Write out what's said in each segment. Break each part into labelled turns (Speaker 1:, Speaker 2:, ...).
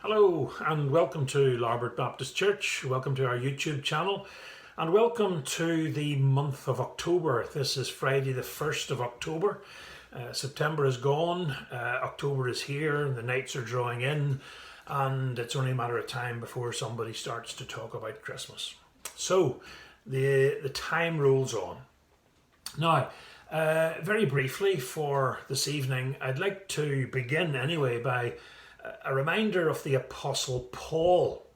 Speaker 1: Hello and welcome to Larbert Baptist Church. Welcome to our YouTube channel and welcome to the month of October. This is Friday the 1st of October. September is gone, October is here, and the nights are drawing in, and it's only a matter of time before somebody starts to talk about Christmas. So the time rolls on. Now, very briefly for this evening, I'd like to begin anyway by a reminder of the Apostle Paul.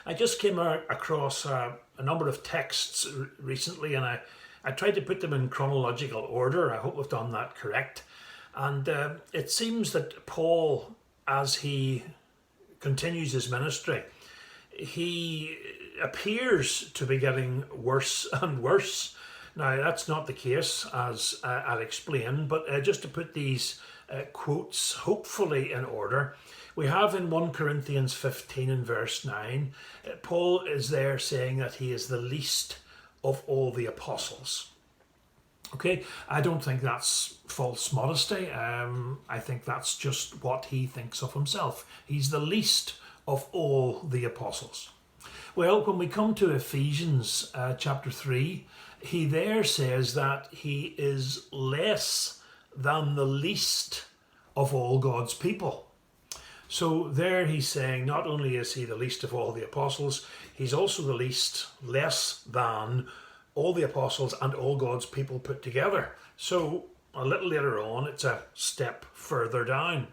Speaker 1: I just came across a number of texts recently, and I tried to put them in chronological order. I hope I've done that correct. And it seems that Paul, as he continues his ministry, he appears to be getting worse and worse. Now, that's not the case, as I'll explain, but just to put these quotes hopefully in order, we have in 1 Corinthians 15 and verse 9, Paul is there saying that he is the least of all the apostles. Okay, I don't think that's false modesty. I think that's just what he thinks of himself. He's the least of all the apostles. Well, when we come to Ephesians chapter 3, he there says that he is less than the least of all God's people. So there he's saying not only is he the least of all the apostles, he's also the least, less than all the apostles and all God's people put together. So a little later on, it's a step further down.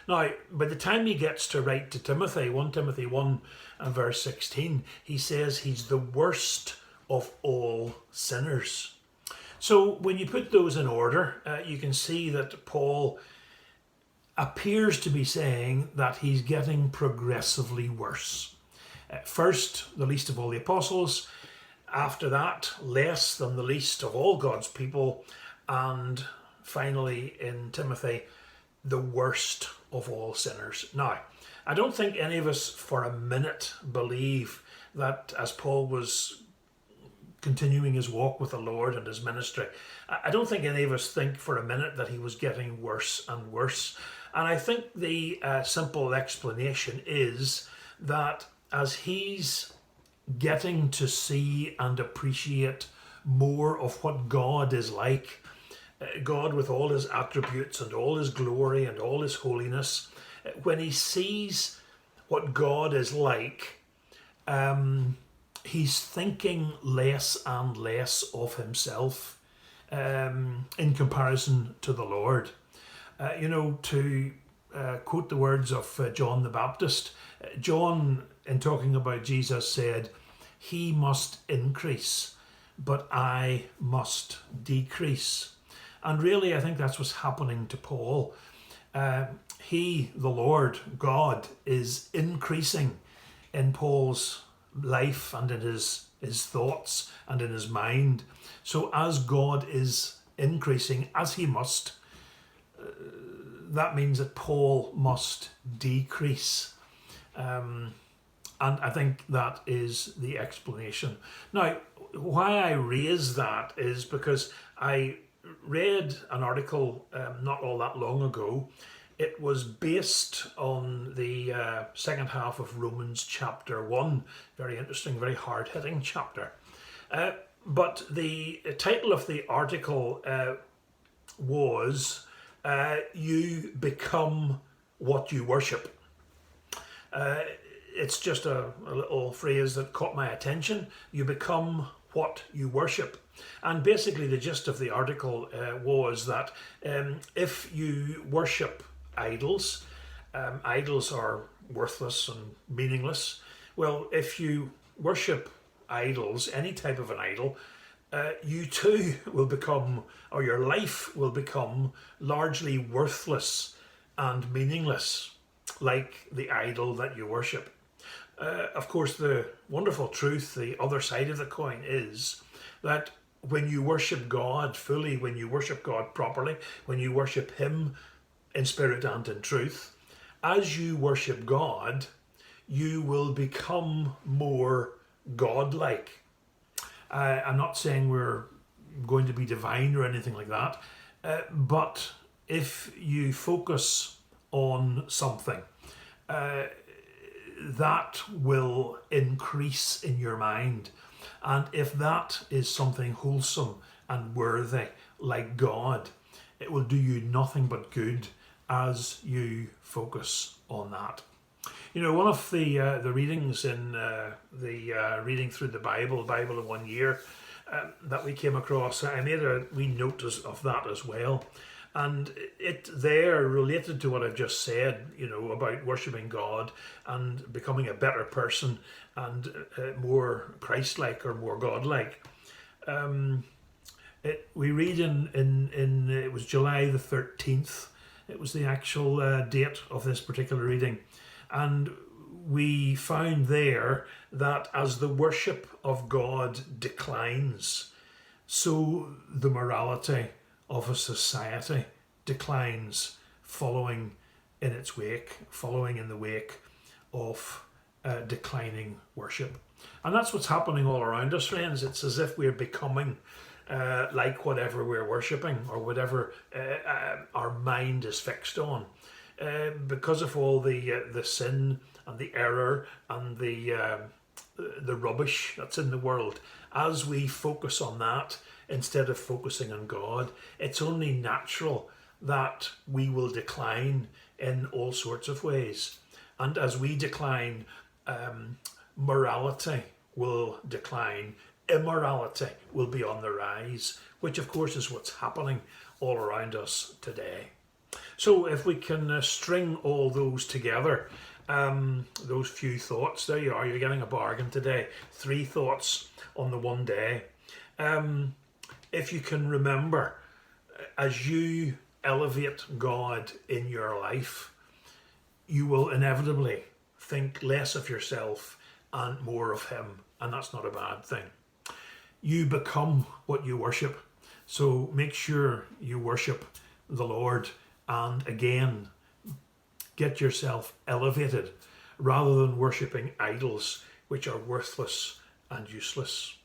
Speaker 1: Now, by the time he gets to write to Timothy, 1 Timothy 1 and verse 16, he says he's the worst of all sinners. So when you put those in order, you can see that Paul appears to be saying that he's getting progressively worse. First, the least of all the apostles. After that, less than the least of all God's people. And finally, in Timothy, the worst of all sinners. Now, I don't think any of us for a minute believe that as Paul was continuing his walk with the Lord and his ministry, I don't think any of us think for a minute that he was getting worse and worse. And I think the simple explanation is that as he's getting to see and appreciate more of what God is like, God with all his attributes and all his glory and all his holiness, when he sees what God is like, he's thinking less and less of himself in comparison to the Lord. To quote the words of John the Baptist, John, in talking about Jesus, said, "He must increase, but I must decrease." And really, I think that's what's happening to Paul. He, the Lord, God, is increasing in Paul's life and in his thoughts and in his mind. So as God is increasing, as he must, that means that Paul must decrease. And I think that is the explanation. Now, why I raise that is because I read an article not all that long ago. It was based on the second half of Romans chapter 1. Very interesting, very hard-hitting chapter. But the title of the article was "You Become What You Worship." It's just a little phrase that caught my attention. You become what you worship. And basically the gist of the article was that if you worship idols, idols are worthless and meaningless. Well, if you worship idols, any type of an idol, you too will become, or your life will become, largely worthless and meaningless, like the idol that you worship. Of course, the wonderful truth, the other side of the coin, is that when you worship God fully, when you worship God properly, when you worship him in spirit and in truth, as you worship God, you will become more God-like. I'm not saying we're going to be divine or anything like that, but if you focus on something that will increase in your mind. And if that is something wholesome and worthy, like God, it will do you nothing but good as you focus on that. You know, one of the readings in the reading through the Bible in 1 year, that we came across, I made a wee note of that as well. And it there related to what I've just said, you know, about worshipping God and becoming a better person and more Christ-like or more God-like. We read in it was July the 13th. It was the actual date of this particular reading. And we found there that as the worship of God declines, so the morality of a society declines, following in the wake of declining worship. And that's what's happening all around us, friends. It's as if we're becoming like whatever we're worshipping or whatever our mind is fixed on. Because of all the sin and the error and the rubbish that's in the world, as we focus on that instead of focusing on God, it's only natural that we will decline in all sorts of ways. And as we decline, morality will decline, immorality will be on the rise, which of course is what's happening all around us today. So if we can string all those together, those few thoughts, there you are, you're getting a bargain today. 3 thoughts on the one day. If you can remember, as you elevate God in your life, you will inevitably think less of yourself and more of Him, and that's not a bad thing. You become what you worship, so make sure you worship the Lord, and again, get yourself elevated rather than worshipping idols which are worthless and useless.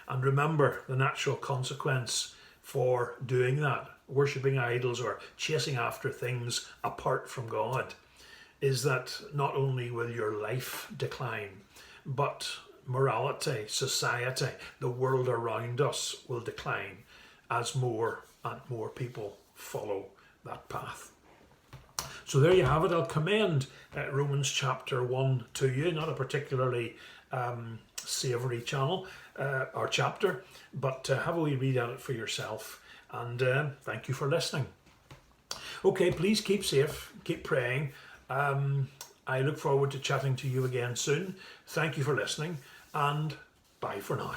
Speaker 1: And remember, the natural consequence for doing that, worshipping idols or chasing after things apart from God, is that not only will your life decline, but morality, society, the world around us will decline as more and more people follow that path. So there you have it. I'll commend Romans chapter 1 to you. Not a particularly savoury channel or chapter, but have a wee read at it for yourself. And thank you for listening. Okay, please keep safe, keep praying. I look forward to chatting to you again soon. Thank you for listening, and bye for now.